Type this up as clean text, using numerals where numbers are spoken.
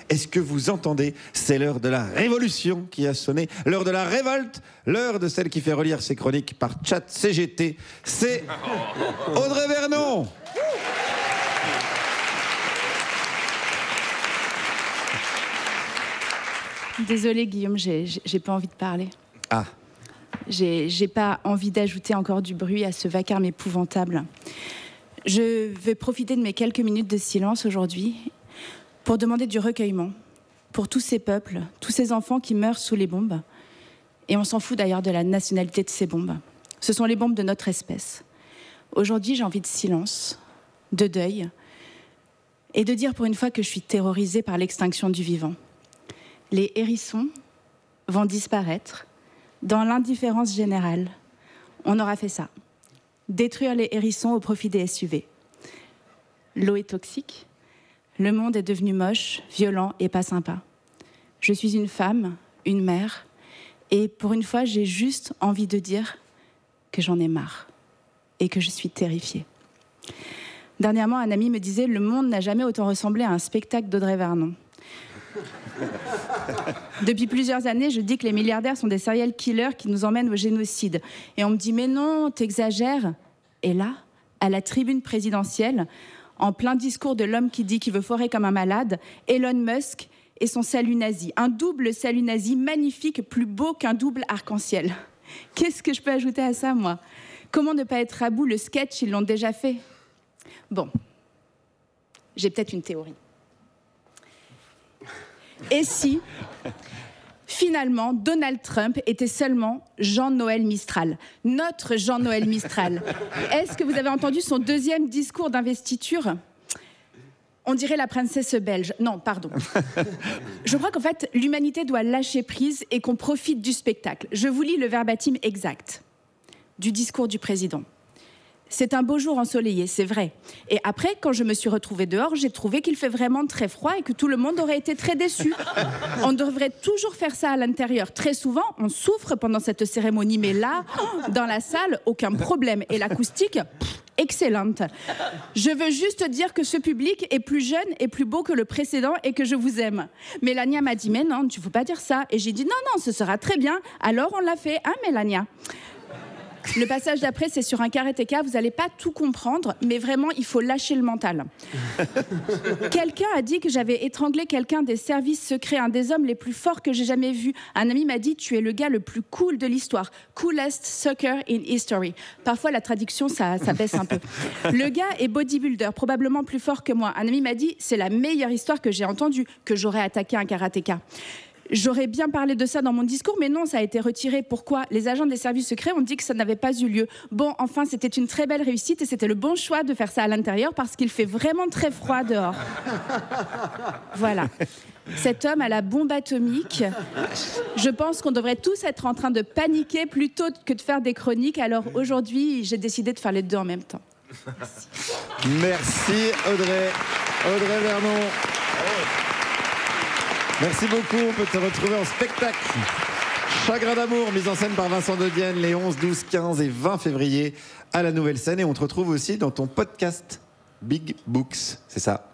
Est-ce que vous entendez? C'est l'heure de la révolution qui a sonné, l'heure de la révolte, l'heure de celle qui fait relire ses chroniques par ChatCGT. C'est Audrey Vernon. Désolée Guillaume, j'ai pas envie de parler. Ah. J'ai pas envie d'ajouter encore du bruit à ce vacarme épouvantable. Je vais profiter de mes quelques minutes de silence aujourd'hui pour demander du recueillement pour tous ces peuples, tous ces enfants qui meurent sous les bombes. Et on s'en fout d'ailleurs de la nationalité de ces bombes. Ce sont les bombes de notre espèce. Aujourd'hui, j'ai envie de silence, de deuil, et de dire pour une fois que je suis terrorisée par l'extinction du vivant. Les hérissons vont disparaître dans l'indifférence générale. On aura fait ça. Détruire les hérissons au profit des SUV. L'eau est toxique. Le monde est devenu moche, violent et pas sympa. Je suis une femme, une mère, et pour une fois, j'ai juste envie de dire que j'en ai marre et que je suis terrifiée. Dernièrement, un ami me disait « Le monde n'a jamais autant ressemblé à un spectacle d'Audrey Vernon ». Depuis plusieurs années, je dis que les milliardaires sont des serial killers qui nous emmènent au génocide. Et on me dit « Mais non, t'exagères ». Et là, à la tribune présidentielle, en plein discours de l'homme qui dit qu'il veut forer comme un malade, Elon Musk et son salut nazi. Un double salut nazi magnifique, plus beau qu'un double arc-en-ciel. Qu'est-ce que je peux ajouter à ça, moi? Comment ne pas être à bout? Le sketch, ils l'ont déjà fait. Bon, j'ai peut-être une théorie. Et si, finalement, Donald Trump était seulement Jean-Noël Mistral, notre Jean-Noël Mistral? Est-ce que vous avez entendu son deuxième discours d'investiture? On dirait la princesse belge. Non, pardon. Je crois qu'en fait, l'humanité doit lâcher prise et qu'on profite du spectacle. Je vous lis le verbatim exact du discours du président. C'est un beau jour ensoleillé, c'est vrai. Et après, quand je me suis retrouvée dehors, j'ai trouvé qu'il fait vraiment très froid et que tout le monde aurait été très déçu. On devrait toujours faire ça à l'intérieur. Très souvent, on souffre pendant cette cérémonie, mais là, dans la salle, aucun problème. Et l'acoustique, excellente. Je veux juste dire que ce public est plus jeune et plus beau que le précédent et que je vous aime. Mélania m'a dit, mais non, tu ne faut pas dire ça. Et j'ai dit, non, ce sera très bien. Alors on l'a fait, hein, Mélania? Le passage d'après, c'est sur un karatéka. Vous n'allez pas tout comprendre, mais vraiment, il faut lâcher le mental. Quelqu'un a dit que j'avais étranglé quelqu'un des services secrets, un des hommes les plus forts que j'ai jamais vu. Un ami m'a dit, tu es le gars le plus cool de l'histoire. Coolest sucker in history. Parfois, la traduction, ça baisse un peu. Le gars est bodybuilder, probablement plus fort que moi. Un ami m'a dit, c'est la meilleure histoire que j'ai entendue, que j'aurais attaqué un karatéka. J'aurais bien parlé de ça dans mon discours, mais non, ça a été retiré. Pourquoi? Les agents des services secrets ont dit que ça n'avait pas eu lieu. Bon, enfin, c'était une très belle réussite et c'était le bon choix de faire ça à l'intérieur parce qu'il fait vraiment très froid dehors. Voilà. Cet homme a la bombe atomique. Je pense qu'on devrait tous être en train de paniquer plutôt que de faire des chroniques. Alors aujourd'hui, j'ai décidé de faire les deux en même temps. Merci. Merci Audrey. Audrey Vernon. Merci beaucoup, on peut te retrouver en spectacle. Chagrin d'amour, mise en scène par Vincent De Dienne, les 11, 12, 15 et 20 février à la Nouvelle Scène. Et on te retrouve aussi dans ton podcast Big Books, c'est ça?